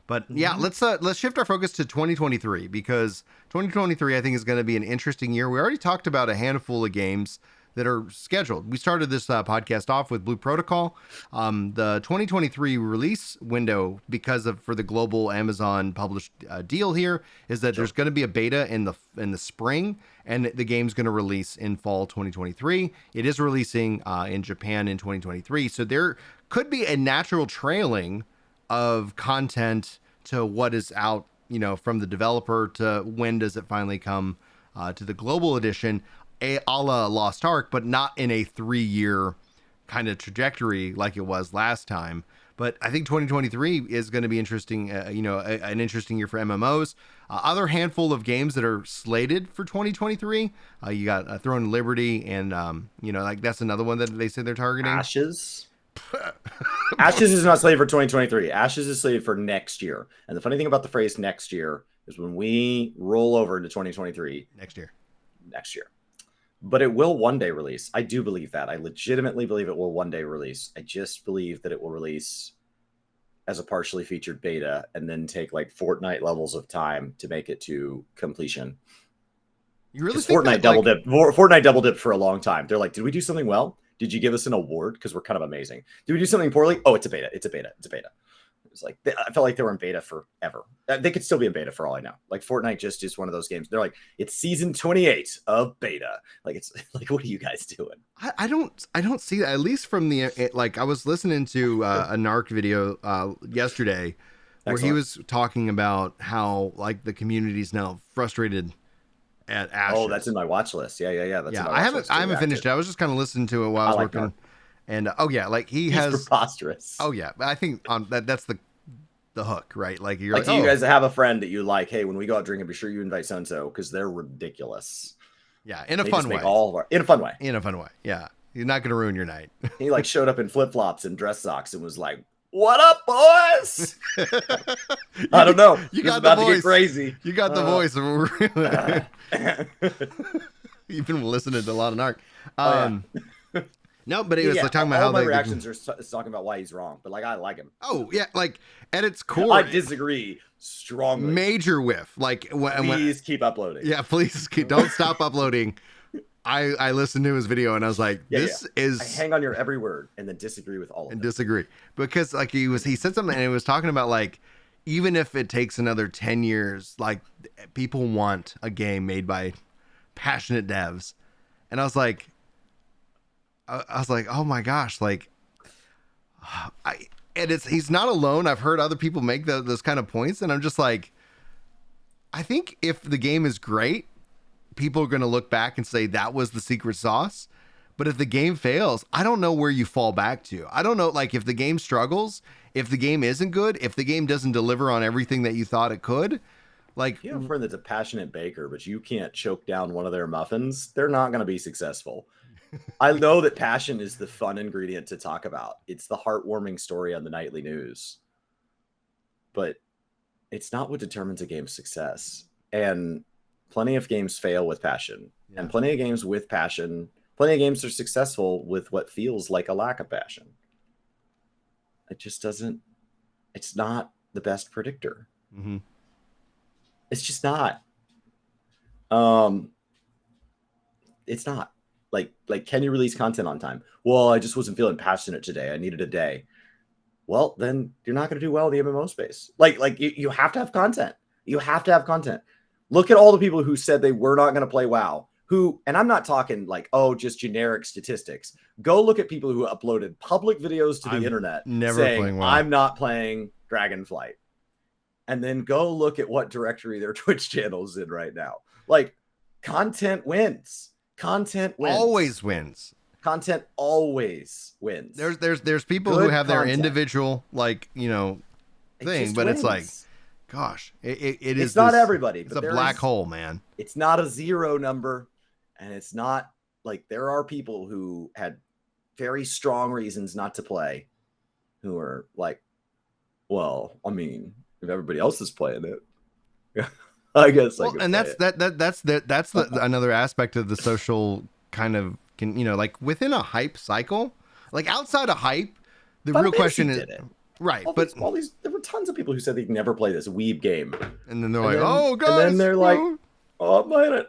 But yeah, let's shift our focus to 2023 because 2023 I think is going to be an interesting year. We already talked about a handful of games that are scheduled. We started this podcast off with Blue Protocol. The 2023 release window, for the global Amazon published deal here, is that there's going to be a beta in the spring, and the game's going to release in fall 2023. It is releasing in Japan in 2023, so there could be a natural trailing of content to what is out, from the developer to when does it finally come to the global edition. A la Lost Ark, but not in a 3-year kind of trajectory like it was last time. But I think 2023 is going to be interesting, an interesting year for MMOs. Other handful of games that are slated for 2023. You got Throne of Liberty, and that's another one that they said they're targeting. Ashes. Ashes is not slated for 2023. Ashes is slated for next year. And the funny thing about the phrase next year is when we roll over into 2023. Next year. But it will one day release. I do believe that. I legitimately believe it will one day release. I just believe that it will release as a partially featured beta and then take like Fortnite levels of time to make it to completion. You really think Fortnite double dipped? Fortnite double dipped for a long time. They're like, did we do something well? Did you give us an award? Because we're kind of amazing. Did we do something poorly? Oh, it's a beta. It's like I felt like they were in beta forever. They could still be in beta for all I know. Like Fortnite just is one of those games. They're like, it's season 28 of beta. Like it's like, what are you guys doing? I don't see that, at least from I was listening to a Narc video yesterday where he was talking about how like the community's now frustrated at Ashes. Oh, that's in my watch list. Yeah. I haven't finished it. I was just kind of think to it while I was working. Narc. And he's preposterous. Oh yeah, I think that's the hook, right? Like you're like, do you guys have a friend that you like? Hey, when we go out drinking, be sure you invite so and so because they're ridiculous. Yeah, in a fun way. In a fun way. Yeah, you're not gonna ruin your night. He like showed up in flip flops and dress socks and was like, "What up, boys?" I don't know. You got the voice. To get crazy. You got the voice. You've been listening to a lot of Narc. No, but he was talking about how my reactions are talking about why he's wrong, but like I like him. Oh yeah, like at its core, I disagree strongly. Major whiff. Like please keep uploading. Yeah, please don't stop uploading. I listened to his video and I was like, this is. I hang on your every word and then disagree with all of it. And disagree because like he said something and he was talking about like even if it takes another 10 years, like people want a game made by passionate devs, and I was like, oh my gosh, like, he's not alone. I've heard other people make those kind of points, and I'm just like, I think if the game is great, people are going to look back and say that was the secret sauce. But if the game fails, I don't know where you fall back to. I don't know, like, if the game struggles, if the game isn't good, if the game doesn't deliver on everything that you thought it could, like, you have a friend that's a passionate baker, but you can't choke down one of their muffins, they're not going to be successful. I know that passion is the fun ingredient to talk about. It's the heartwarming story on the nightly news. But it's not what determines a game's success. And plenty of games fail with passion. Yeah. And plenty of games with passion, plenty of games are successful with what feels like a lack of passion. It just doesn't, it's not the best predictor. Mm-hmm. It's just not. It's not. Like, can you release content on time? Well, I just wasn't feeling passionate today. I needed a day. Well, then you're not going to do well in the MMO space. Like you have to have content. You have to have content. Look at all the people who said they were not going to play WoW. And I'm not talking like, just generic statistics. Go look at people who uploaded public videos to the internet saying, I'm not playing Dragonflight. And then go look at what directory their Twitch channel is in right now. Like, content wins. Content wins. Always wins. Content always wins. There's people who have their individual, like, thing, but wins. It's like, gosh, it's not everybody. It's a black hole, man. It's not a zero number, and it's not like there are people who had very strong reasons not to play, who are like, well, I mean, if everybody else is playing it. I guess. Well, and that's another aspect of the social kind of like within a hype cycle, like outside of hype, the real question is Right, there were tons of people who said they'd never play this weeb game, and then they're like, "Oh, guys," and then they're like, "Oh, man,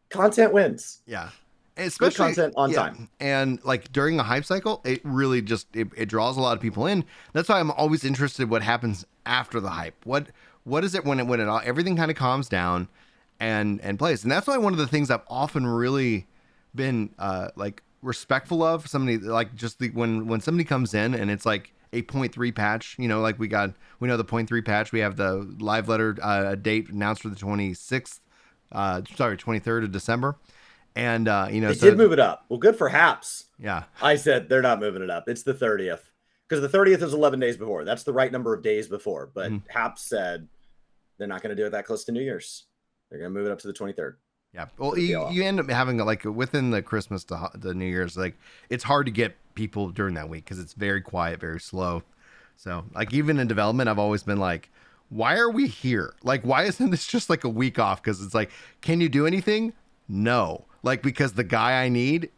content wins." Yeah. Especially good content on time. And like during a hype cycle, it really just it draws a lot of people in. That's why I'm always interested what happens after the hype. What is it when it all everything kind of calms down and plays. And that's why one of the things I've often really been like respectful of somebody, like just when somebody comes in and it's like a 0.3 patch, you know, like we know the 0.3 patch. We have the live letter date announced for the 23rd of December. And you know, they did move it up. Well, good for Haps. Yeah, I said they're not moving it up. It's the 30th because the 30th is 11 days before. That's the right number of days before. But Haps said they're not going to do it that close to New Year's. They're going to move it up to the 23rd. Yeah. Well, you end up having like within the Christmas to the New Year's, like it's hard to get people during that week because it's very quiet, very slow. So like even in development, I've always been like, why are we here? Like, why isn't this just like a week off? Because it's like, can you do anything? No. Like, because the guy I need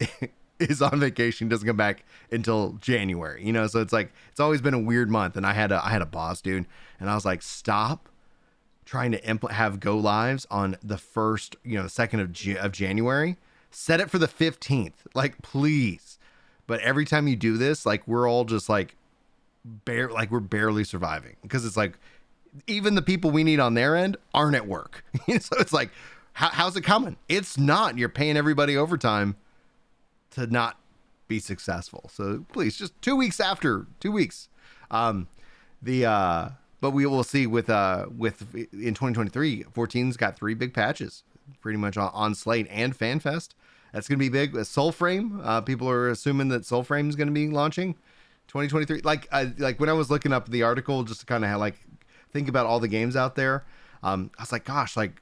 is on vacation, doesn't come back until January, you know? So it's like, it's always been a weird month. And I had a boss, dude. And I was like, stop trying to have go lives on the first, you know, the 2nd of January. Set it for the 15th. Like, please. But every time you do this, like, we're all just like, we're barely surviving. Because it's like, even the people we need on their end aren't at work. So it's like, how's it coming? It's not. You're paying everybody overtime to not be successful. So please, just 2 weeks after 2 weeks. But we will see with in 2023, 14's got 3 big patches pretty much on slate and FanFest. That's going to be big. Soulframe, people are assuming that Soulframe is going to be launching 2023. Like when I was looking up the article, just to kind of like think about all the games out there, I was like, gosh, like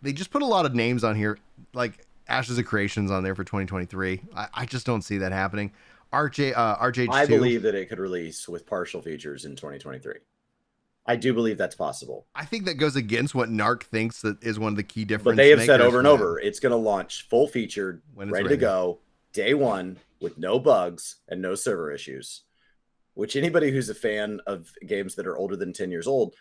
they just put a lot of names on here, like Ashes of Creations on there for 2023. I just don't see that happening. RJ2. I believe that it could release with partial features in 2023. I do believe that's possible. I think that goes against what Narc thinks that is one of the key differences. But they have said over and over, it's going to launch full featured, ready to go, day one, with no bugs and no server issues. Which anybody who's a fan of games that are older than 10 years old,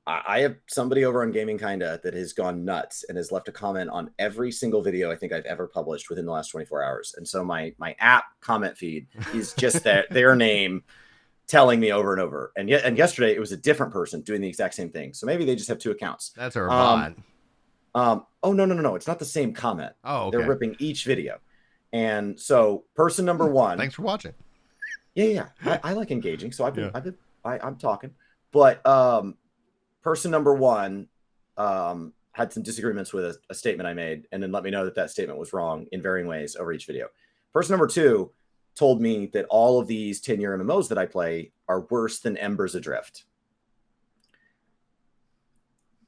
I have somebody over on Gaming Kinda that has gone nuts and has left a comment on every single video I think I've ever published within the last 24 hours. And so my app comment feed is just their name telling me over and over. And yesterday it was a different person doing the exact same thing. So maybe they just have 2 accounts. That's our bot. Oh, no. It's not the same comment. Oh, okay. They're ripping each video. And so person number 1. Thanks for watching. Yeah. I like engaging. So I'm talking. But person number 1 had some disagreements with a statement I made, and then let me know that statement was wrong in varying ways over each video. Person number 2 told me that all of these 10-year MMOs that I play are worse than Embers Adrift.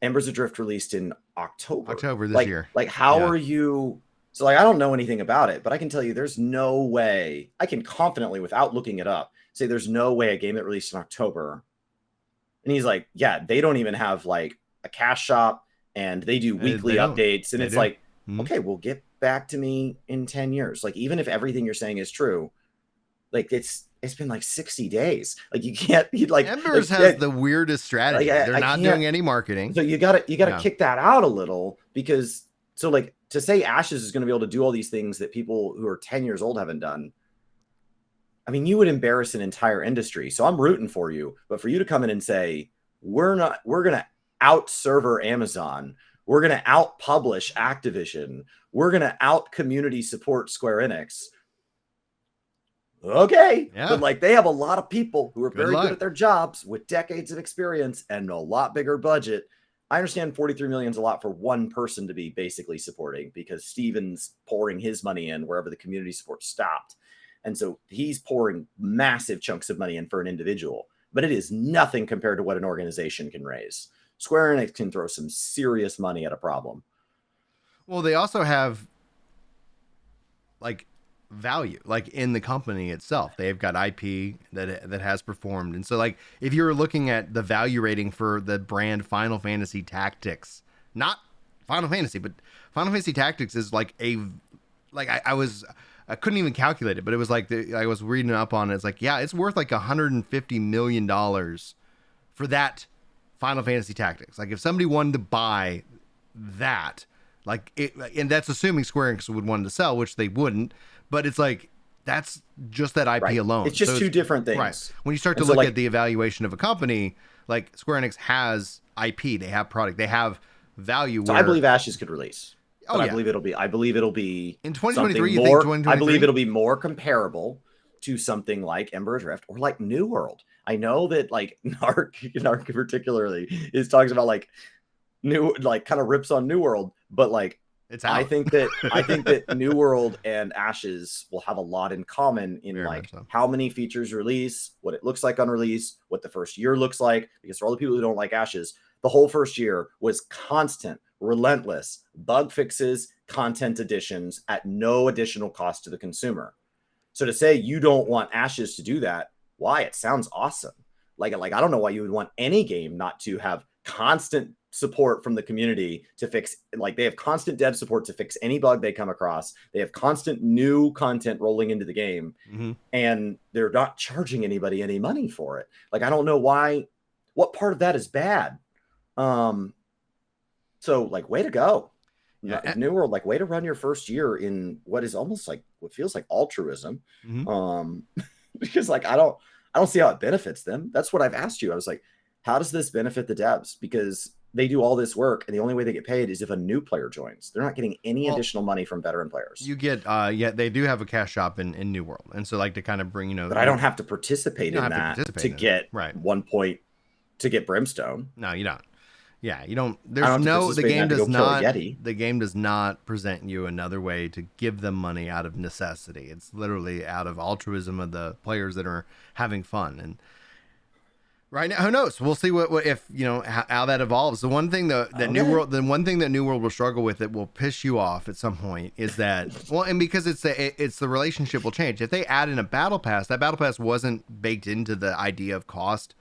Embers Adrift released in October this year. Like, how are you? So, like, I don't know anything about it, but I can tell you there's no way I can confidently, without looking it up, say there's no way a game that released in October. And he's like, yeah, they don't even have like a cash shop, and they do weekly updates. And it's like, okay, well, get back to me in 10 years. Like, even if everything you're saying is true, like it's been like 60 days. Like you can't like Embers has the weirdest strategy. Like, they're not doing any marketing. So you gotta kick that out a little, because so like to say Ashes is going to be able to do all these things that people who are 10 years old haven't done. I mean, you would embarrass an entire industry. So I'm rooting for you, but for you to come in and say, we're going to out server Amazon. We're going to out publish Activision. We're going to out community support Square Enix. Okay. Yeah. But like, they have a lot of people who are very good at their jobs with decades of experience and a lot bigger budget. I understand 43 million is a lot for one person to be basically supporting, because Steven's pouring his money in wherever the community support stopped. And so he's pouring massive chunks of money in for an individual, but it is nothing compared to what an organization can raise. Square Enix can throw some serious money at a problem. Well, they also have like value, like in the company itself. They've got IP that has performed. And so like, if you were looking at the value rating for the brand Final Fantasy Tactics, not Final Fantasy, but Final Fantasy Tactics is like I couldn't even calculate it, but it was like I was reading up on it. It's like, yeah, it's worth like $150 million for that Final Fantasy Tactics. Like if somebody wanted to buy that, like it, and that's assuming Square Enix would want to sell, which they wouldn't, but it's like that's just that IP Right. alone. It's just two different things. Right. When you start to And so, look like, at the evaluation of a company, like Square Enix has IP, they have product, they have value. So where, I believe Ashes could release. Oh, But yeah. I believe it'll be In 2023, you something think more. 2023? I believe it'll be more comparable to something like Ember Drift or like New World. I know that like Narc particularly is talks about like new, like kind of rips on New World, but like It's out. I think that New World and Ashes will have a lot in common in Very like much so. how many features release, what it looks like on release, what the first year looks like. Because for all the people who don't like Ashes, the whole first year was constant, relentless bug fixes, content additions at no additional cost to the consumer. So to say you don't want Ashes to do that, why? It sounds awesome. Like I don't know why you would want any game not to have constant support from the community to fix, like they have constant dev support to fix any bug they come across. They have constant new content rolling into the game, and they're not charging anybody any money for it. Like I don't know why, what part of that is bad. So like way to go. Yeah. New World, like way to run your first year in what is almost like what feels like altruism. Because like I don't see how it benefits them. That's what I've asked you. I was like, how does this benefit the devs? Because they do all this work, and the only way they get paid is if a new player joins. They're not getting any additional money from veteran players. You get, they do have a cash shop in New World, and so like to kind of bring, but I don't have to participate in that to get 1 point to get Brimstone. No, you don't. Yeah, you don't. There's no. The game does not. The game does not present you another way to give them money out of necessity. It's literally out of altruism of the players that are having fun. And right now, who knows? We'll see what if how that evolves. The one thing that New World, will struggle with, that will piss you off at some point, is that and because it's the relationship will change. If they add in a battle pass, that battle pass wasn't baked into the idea of cost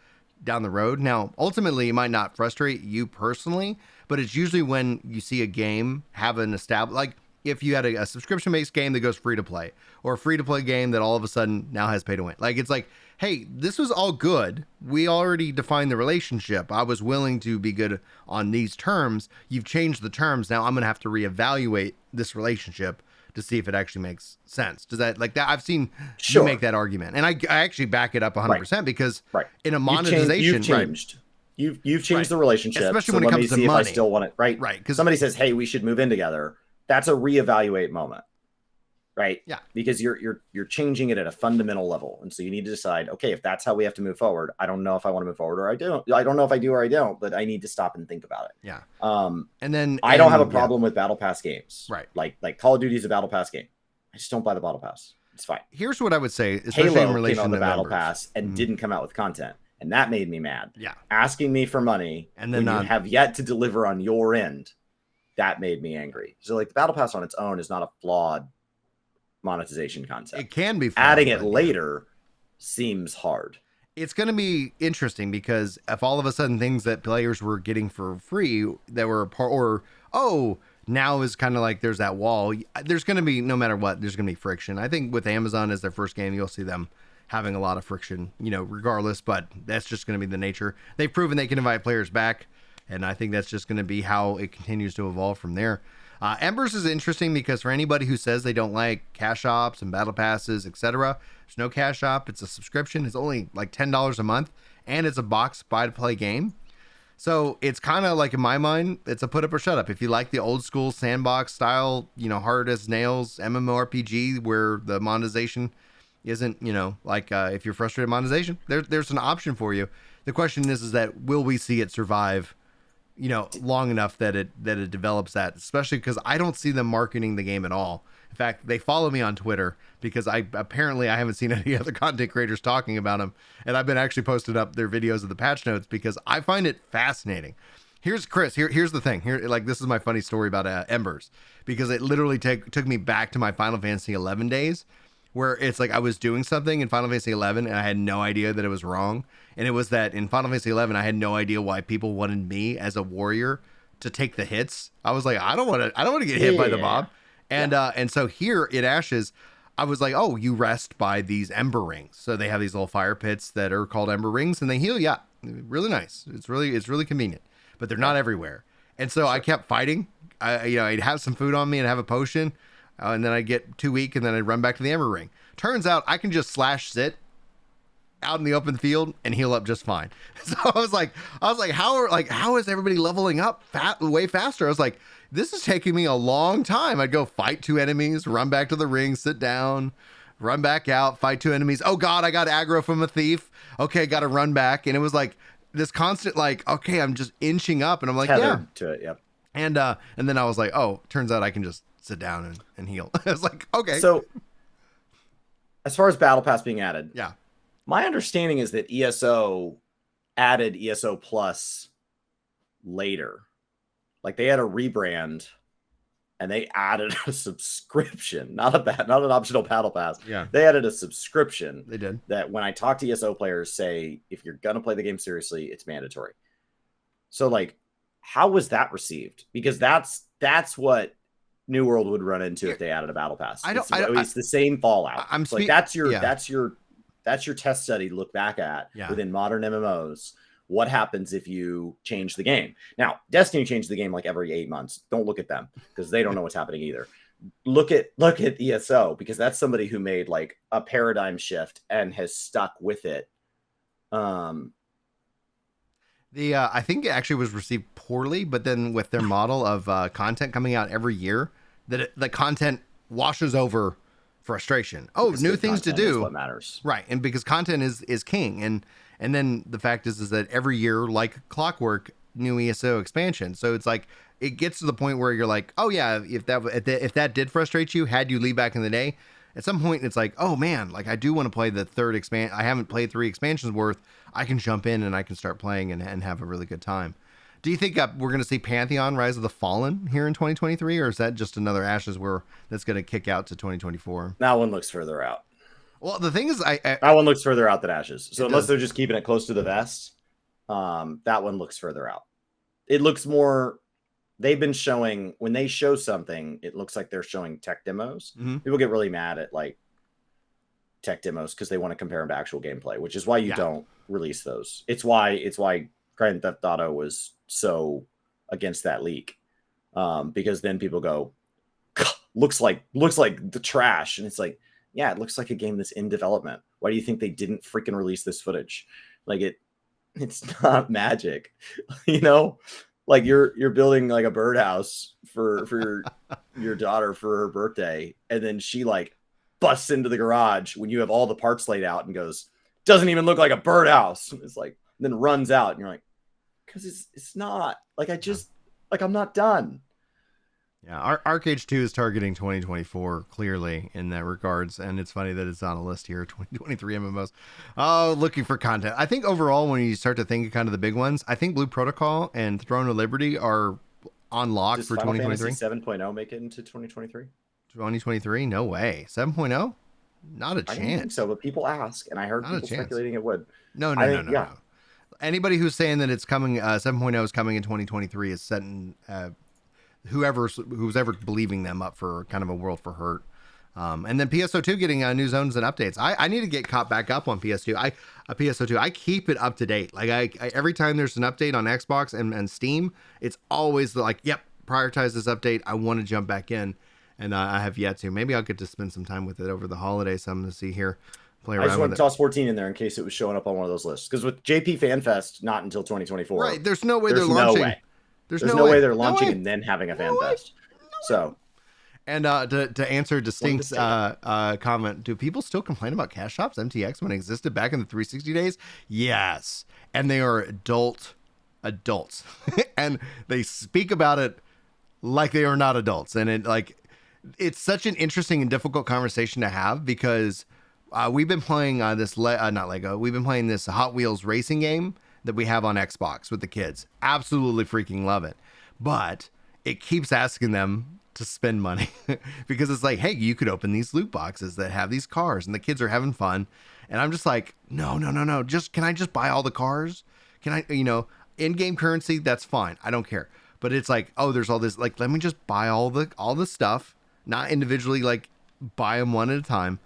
down the road. Now, ultimately, it might not frustrate you personally, but it's usually when you see a game have an established, like if you had a subscription-based game that goes free to play, or a free-to-play game that all of a sudden now has pay to win. Like, it's like, hey, this was all good. We already defined the relationship. I was willing to be good on these terms. You've changed the terms. Now I'm going to have to reevaluate this relationship to see if it actually makes sense. Does that, like that? I've seen you make that argument, and I actually back it up 100% because in a monetization, you've changed the relationship, especially when it comes to money. If I still want it, right? Because somebody says, "Hey, we should move in together." That's a reevaluate moment, right? Yeah, because you're changing it at a fundamental level, and so you need to decide, okay, if that's how we have to move forward, I don't know if I want to move forward or I don't. I don't know if I do or I don't, but I need to stop and think about it. Yeah. And then I don't have a problem with Battle Pass games, right? Like Call of Duty is a Battle Pass game. I just don't buy the Battle Pass. It's fine. Here's what I would say, especially Halo in relation came out to the Battle members. Pass and didn't come out with content, and that made me mad. Yeah. Asking me for money and then you have yet to deliver on your end, that made me angry. So like the Battle Pass on its own is not a flawed monetization concept. It can be flawed, adding it later seems hard. It's going to be interesting because if all of a sudden things that players were getting for free that were now is kind of like there's that wall. There's going to be, no matter what, there's going to be friction. I think with Amazon as their first game, you'll see them having a lot of friction, regardless, but that's just going to be the nature. They've proven they can invite players back, and I think that's just going to be how it continues to evolve from there. Embers is interesting because for anybody who says they don't like cash ops and battle passes, etc., there's no cash op. It's a subscription. It's only like $10 a month, and it's a box buy-to-play game. So it's kind of like, in my mind, it's a put up or shut up. If you like the old school sandbox style, hard as nails MMORPG where the monetization isn't, if you're frustrated with monetization, there's an option for you. The question is that will we see it survive, long enough that it develops that, especially because I don't see them marketing the game at all. In fact, they follow me on Twitter because I haven't seen any other content creators talking about them. And I've been actually posting up their videos of the patch notes because I find it fascinating. Here's Chris. Here's the thing. This is my funny story about Embers, because it literally took me back to my Final Fantasy 11 days, where it's like I was doing something in Final Fantasy 11 and I had no idea that it was wrong. And it was that in Final Fantasy 11, I had no idea why people wanted me as a warrior to take the hits. I was like, I don't want to get hit by the mob. And so here in Ashes, I was like, oh, you rest by these ember rings. So they have these little fire pits that are called ember rings, and they heal you up. really nice. It's really convenient, but they're not everywhere. And so I kept fighting. I'd have some food on me and have a potion, and then I'd get too weak, and then I'd run back to the Ember Ring. Turns out I can just slash sit out in the open field and heal up just fine. So I was like, how is everybody leveling up way faster? I was like, this is taking me a long time. I'd go fight 2 enemies, run back to the ring, sit down, run back out, fight 2 enemies. Oh God, I got aggro from a thief. Okay, got to run back. And it was like this constant, like, okay, I'm just inching up, and I'm like, tethered to it. Yep. And then I was like, oh, turns out I can just sit down and heal. I was like, okay. So as far as Battle Pass being added, yeah, my understanding is that ESO added ESO Plus later. Like they had a rebrand and they added a subscription, not an optional Battle Pass. Yeah. They added a subscription. They did. That when I talk to ESO players, say, if you're going to play the game seriously, it's mandatory. So like, how was that received? Because that's what New World would run into if they added a Battle Pass. It's the same fallout. That's your test study to look back at within modern MMOs. What happens if you change the game? Now, Destiny changed the game like every 8 months. Don't look at them because they don't know what's happening either. Look at ESO, because that's somebody who made like a paradigm shift and has stuck with it. I think it actually was received poorly, but then with their model of content coming out every year, the content washes over frustration. Oh, because new things to do. What matters, right? And because content is king, and then the fact is that every year, like clockwork, new ESO expansion. So it's like it gets to the point where you're like, oh yeah, if that did frustrate you, had you leave back in the day, at some point it's like, oh man, like I do want to play the third expansion. I haven't played 3 expansions worth. I can jump in and I can start playing and have a really good time. Do you think we're going to see Pantheon Rise of the Fallen here in 2023, or is that just another Ashes that's going to kick out to 2024? That one looks further out. Well, the thing is, that one looks further out than Ashes. So unless they're just keeping it close to the vest, that one looks further out. It looks more. They've been showing, when they show something, it looks like they're showing tech demos. Mm-hmm. People get really mad at like tech demos because they want to compare them to actual gameplay, which is why you don't release those. It's why Grand Theft Auto was so against that leak, because then people go, looks like the trash, and it's like, yeah, it looks like a game that's in development. Why do you think they didn't freaking release this footage? Like it's not magic, you know. Like you're building like a birdhouse for your daughter for her birthday, and then she like busts into the garage when you have all the parts laid out and goes, doesn't even look like a birdhouse. It's like, then runs out, and you're like, because it's not like I'm not done. Yeah, Arcade 2 is targeting 2024 clearly in that regards, and it's funny that it's on a list here, 2023 MMOs. Oh, looking for content. I think overall, when you start to think of kind of the big ones, I think Blue Protocol and Throne of Liberty are on lock for 2023. Does Final Fantasy 7.0 make it into 2023? 2023? No way. 7.0? Not a chance. I don't think so, but people ask, and I heard people speculating it would. No. Anybody who's saying that it's coming, 7.0 is coming in 2023 is setting who's ever believing them up for kind of a world for hurt. And then PSO2 getting new zones and updates. I need to get caught back up on PS2. PSO2, I keep it up to date. Like I every time there's an update on Xbox and Steam, it's always like, yep, prioritize this update. I want to jump back in, and I have yet to. Maybe I'll get to spend some time with it over the holidays. So I'm going to see here. Play around. I just want to toss 14 in there in case it was showing up on one of those lists. Because with JP FanFest, not until 2024. Right. There's no way they're launching. No way. There's no way they're launching and then having a fan fest. So, and to answer Distinct's comment, do people still complain about cash shops MTX when it existed back in the 360 days? Yes, and they are adults, and they speak about it like they are not adults, and it's such an interesting and difficult conversation to have because we've been playing We've been playing this Hot Wheels racing game that we have on Xbox with the kids. Absolutely freaking love it. But it keeps asking them to spend money because it's like, hey, you could open these loot boxes that have these cars and the kids are having fun. And I'm just like, no. Can I just buy all the cars? Can I, in-game currency? That's fine. I don't care. But it's like, oh, there's all this, like, let me just buy all the stuff, not individually, like buy them one at a time.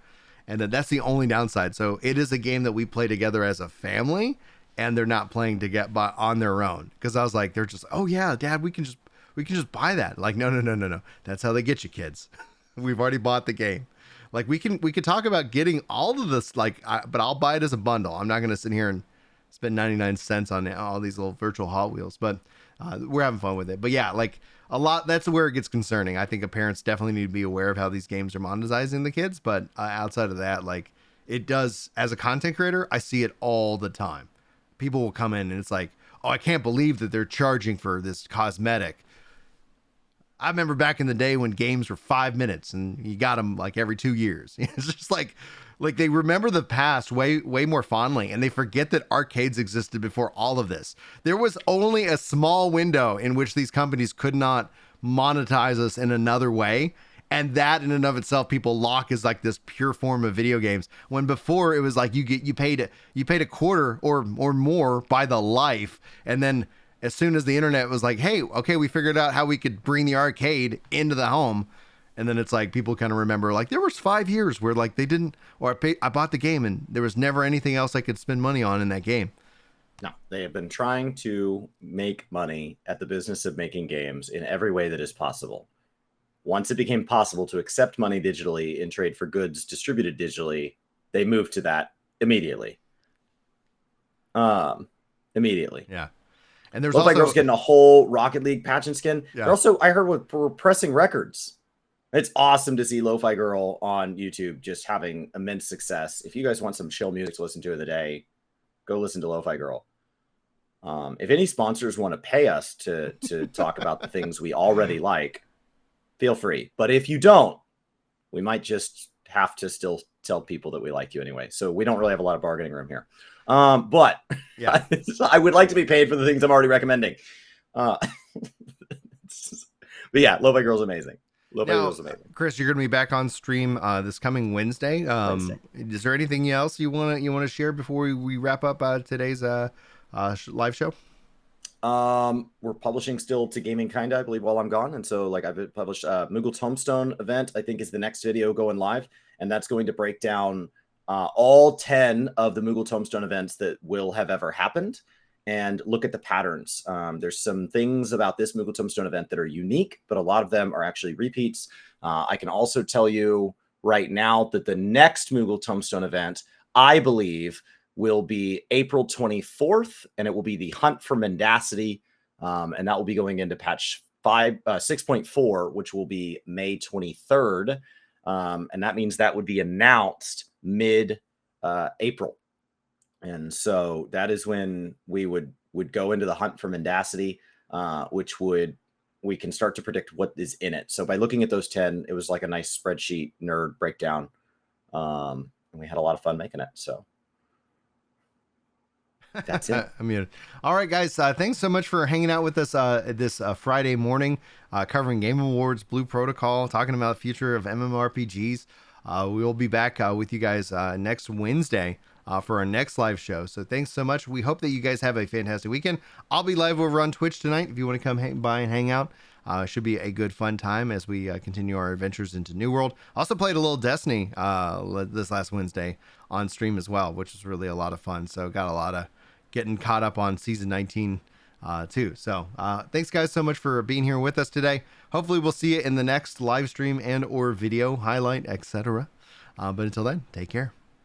And then that's the only downside. So it is a game that we play together as a family. and they're not playing to get by on their own. Because I was like, they're just, oh yeah, Dad, we can just buy that. Like, no. That's how they get you, kids. We've already bought the game. Like we could talk about getting all of this, like, but I'll buy it as a bundle. I'm not going to sit here and spend 99 cents on all these little virtual Hot Wheels, but we're having fun with it. But yeah, like a lot, that's where it gets concerning. I think parents definitely need to be aware of how these games are monetizing the kids. But outside of that, like it does, as a content creator, I see it all the time. People will come in and it's like, oh, I can't believe that they're charging for this cosmetic. I remember back in the day when games were 5 minutes and you got them like every 2 years. It's just like they remember the past way more fondly, and they forget that arcades existed before all of this. There was only a small window in which these companies could not monetize us in another way. And that in and of itself, people lock as like this pure form of video games. When before it was like you paid a quarter or more by the life, and then as soon as the internet was like, hey, okay, we figured out how we could bring the arcade into the home. And then it's like people kind of remember like there was 5 years where like they didn't, or I bought the game and there was never anything else I could spend money on in that game. No, they have been trying to make money at the business of making games in every way that is possible. Once it became possible to accept money digitally and trade for goods distributed digitally, they moved to that immediately. Immediately. Yeah. And there's Lo-Fi also Girls getting a whole Rocket League patch and skin. Yeah. They're also, I heard, we're pressing records. It's awesome to see Lo-Fi Girl on YouTube just having immense success. If you guys want some chill music to listen to in the day, go listen to Lo-Fi Girl. If any sponsors want to pay us to talk about the things we already like, feel free. But if you don't, we might just have to still tell people that we like you anyway. So we don't really have a lot of bargaining room here. But yeah, I would like to be paid for the things I'm already recommending. But yeah, Lo-Fi Girl's amazing. Lo-Fi Girl's amazing. Chris, you're going to be back on stream this coming Wednesday. Is there anything else you want to share before we wrap up today's live show? We're publishing still to Gaming Kinda, I believe, while I'm gone. And so like I've published Moogle's Homestone event, I think is the next video going live. And that's going to break down all 10 of the Moogle Tombstone events that will have ever happened and look at the patterns. There's some things about this Moogle Tombstone event that are unique, but a lot of them are actually repeats. I can also tell you right now that the next Moogle Tombstone event, I believe, will be April 24th, and it will be the Hunt for Mendacity, and that will be going into patch 6.4, which will be May 23rd. And that means that would be announced mid-April. And so that is when we would go into the Hunt for Mendacity, which we can start to predict what is in it. So by looking at those 10, it was like a nice spreadsheet nerd breakdown. And we had a lot of fun making it. So that's it. I mean, all right, guys. Thanks so much for hanging out with us this Friday morning, covering Game Awards, Blue Protocol, talking about the future of MMORPGs. We will be back with you guys next Wednesday for our next live show. So thanks so much. We hope that you guys have a fantastic weekend. I'll be live over on Twitch tonight if you want to come by and hang out. Should be a good fun time as we continue our adventures into New World. Also played a little Destiny this last Wednesday on stream as well, which was really a lot of fun. So got a lot of getting caught up on season 19 too. So thanks guys so much for being here with us today. Hopefully we'll see you in the next live stream and or video highlight, etc. But until then, take care.